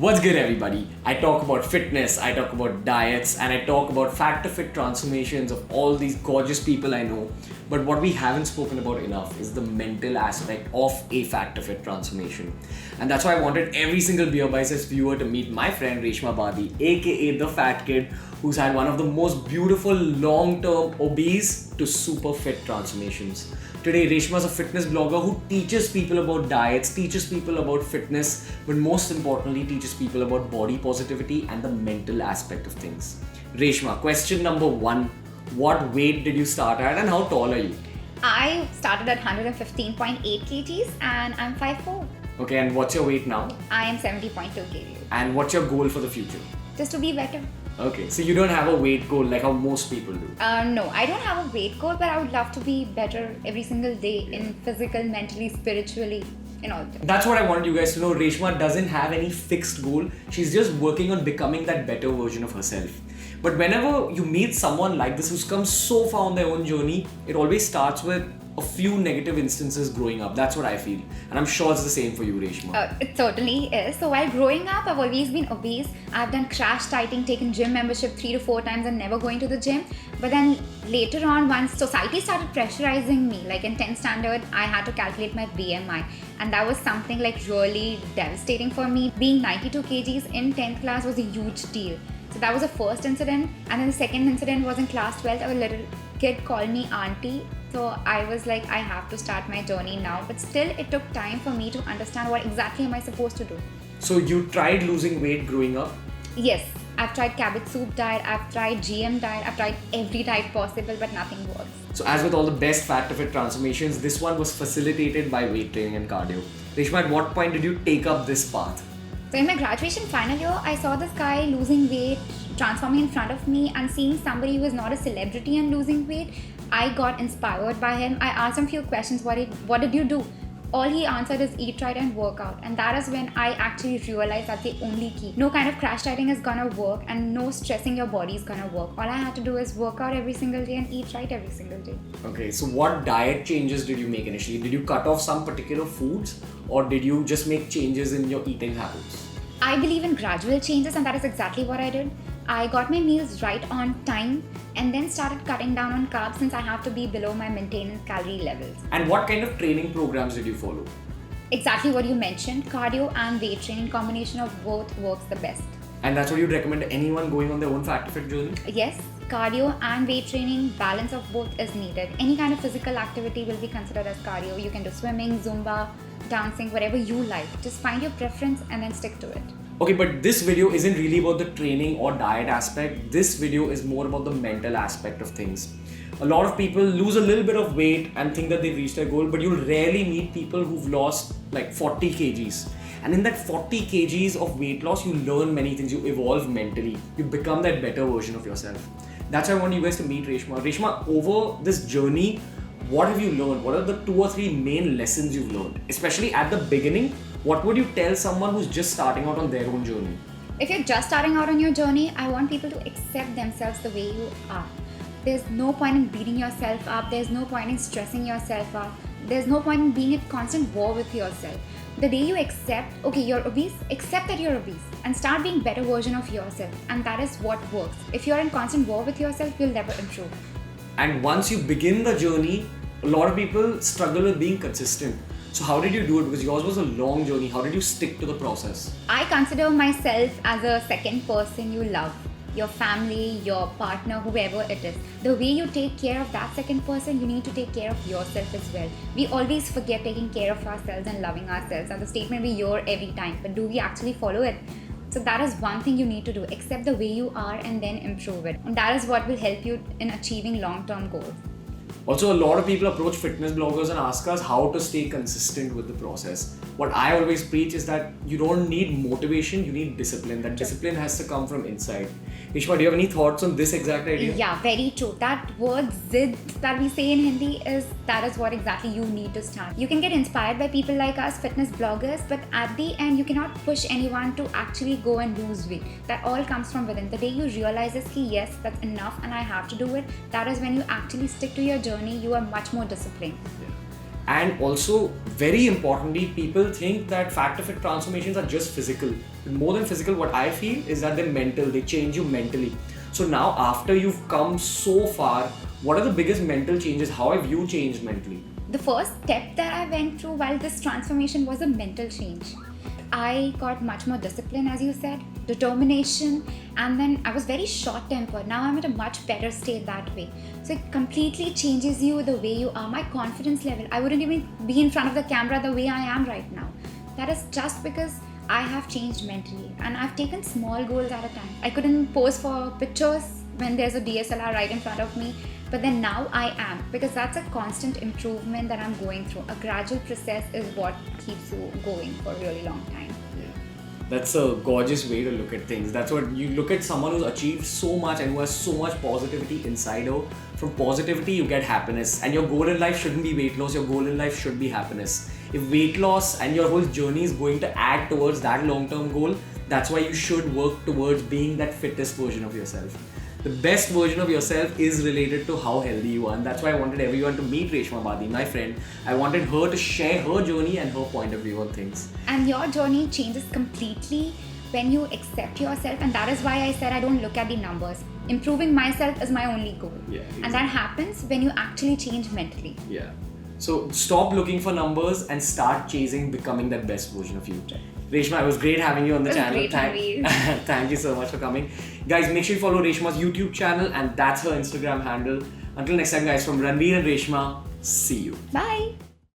What's good, everybody? I talk about fitness, I talk about diets, and I talk about fat to fit transformations of all these gorgeous people I know. But what we haven't spoken about enough is the mental aspect of a fat to fit transformation. And that's why I wanted every single BeerBiceps viewer to meet my friend Reshma Badi, aka the fat kid, who's had one of the most beautiful long-term obese to super fit transformations. Today, Reshma is a fitness blogger who teaches people about diets, teaches people about fitness, but most importantly, teaches people about body positivity and the mental aspect of things. Reshma, question number one, what weight did you start at and how tall are you? I started at 115.8 kgs and I'm 5'4". Okay, and what's your weight now? I am 70.2 kgs. And what's your goal for the future? Just to be better. Okay, so you don't have a weight goal like how most people do. No, I don't have a weight goal, but I would love to be better every single day in physical, mentally, spiritually, in all terms. That's what I wanted you guys to know. Reshma doesn't have any fixed goal. She's just working on becoming that better version of herself. But whenever you meet someone like this who's come so far on their own journey, it always starts with a few negative instances growing up. That's what I feel. And I'm sure it's the same for you, Reshma. It totally is. So while growing up, I've always been obese. I've done crash dieting, taken gym membership 3 to 4 times and never going to the gym. But then later on, once society started pressurizing me, like in 10th standard, I had to calculate my BMI. And that was something like really devastating for me. Being 92 kgs in 10th class was a huge deal. So that was the first incident. And then the second incident was in class 12. A little kid called me auntie. So I was like, I have to start my journey now. But still, it took time for me to understand what exactly am I supposed to do. So you tried losing weight growing up? Yes, I've tried cabbage soup diet, I've tried GM diet, I've tried every diet possible, but nothing works. So as with all the best fat to fit transformations, this one was facilitated by weight training and cardio. Reshma, at what point did you take up this path? So in my graduation final year, I saw this guy losing weight, transforming in front of me, and seeing somebody who is not a celebrity and losing weight, I got inspired by him. I asked him a few questions, what did you do? All he answered is eat right and work out. And that is when I actually realized that's the only key. No kind of crash dieting is gonna work and no stressing your body is gonna work. All I had to do is work out every single day and eat right every single day. Okay, so what diet changes did you make initially? Did you cut off some particular foods or did you just make changes in your eating habits? I believe in gradual changes and that is exactly what I did. I got my meals right on time and then started cutting down on carbs since I have to be below my maintenance calorie levels. And what kind of training programs did you follow? Exactly what you mentioned, cardio and weight training, combination of both works the best. And that's what you'd recommend to anyone going on their own fat to fit journey? Yes, cardio and weight training, balance of both is needed. Any kind of physical activity will be considered as cardio. You can do swimming, Zumba, dancing, whatever you like. Just find your preference and then stick to it. Okay, but this video isn't really about the training or diet aspect. This video is more about the mental aspect of things. A lot of people lose a little bit of weight and think that they've reached their goal, but you'll rarely meet people who've lost like 40 kgs. And in that 40 kgs of weight loss, you learn many things, you evolve mentally, you become that better version of yourself. That's why I want you guys to meet Reshma. Reshma, over this journey, what have you learned? What are the 2 or 3 main lessons you've learned? Especially at the beginning, what would you tell someone who's just starting out on their own journey? If you're just starting out on your journey, I want people to accept themselves the way you are. There's no point in beating yourself up. There's no point in stressing yourself up. There's no point in being at constant war with yourself. The day you accept, okay, you're obese, accept that you're obese and start being better version of yourself. And that is what works. If you're in constant war with yourself, you'll never improve. And once you begin the journey, a lot of people struggle with being consistent. So how did you do it? Because yours was a long journey. How did you stick to the process? I consider myself as a second person you love. Your family, your partner, whoever it is. The way you take care of that second person, you need to take care of yourself as well. We always forget taking care of ourselves and loving ourselves. And the statement we hear every time, but do we actually follow it? So that is one thing you need to do. Accept the way you are and then improve it. And that is what will help you in achieving long-term goals. Also, a lot of people approach fitness bloggers and ask us how to stay consistent with the process. What I always preach is that you don't need motivation, you need discipline. That discipline has to come from inside. Reshma, do you have any thoughts on this exact idea? Yeah, very true. That word zid that we say in Hindi that is what exactly you need to start. You can get inspired by people like us, fitness bloggers, but at the end, you cannot push anyone to actually go and lose weight. That all comes from within. The day you realize this, yes, that's enough and I have to do it, that is when you actually stick to your journey, you are much more disciplined. Yeah. And also, very importantly, people think that fat to fit transformations are just physical. More than physical, what I feel is that they're mental, they change you mentally. So now, after you've come so far, what are the biggest mental changes? How have you changed mentally? The first step that I went through while this transformation was a mental change. I got much more discipline, as you said, determination, and then I was very short-tempered. Now I'm at a much better state that way. So it completely changes you the way you are. My confidence level, I wouldn't even be in front of the camera the way I am right now. That is just because I have changed mentally, and I've taken small goals at a time. I couldn't pose for pictures when there's a DSLR right in front of me, but then now I am, because that's a constant improvement that I'm going through. A gradual process is what keeps you going for a really long time. That's a gorgeous way to look at things. That's what you look at someone who's achieved so much and who has so much positivity inside her. From positivity, you get happiness. And your goal in life shouldn't be weight loss, your goal in life should be happiness. If weight loss and your whole journey is going to add towards that long-term goal, that's why you should work towards being that fittest version of yourself. The best version of yourself is related to how healthy you are, and that's why I wanted everyone to meet Reshma Badi, my friend. I wanted her to share her journey and her point of view on things. And your journey changes completely when you accept yourself, and that is why I said I don't look at the numbers. Improving myself is my only goal. Yeah, exactly. And that happens when you actually change mentally. Yeah. So stop looking for numbers and start chasing becoming that best version of you. Reshma, it was great having you on the channel. Great, Ranveer. Thank you so much for coming. Guys, make sure you follow Reshma's YouTube channel, and that's her Instagram handle. Until next time, guys, from Ranveer and Reshma, see you. Bye.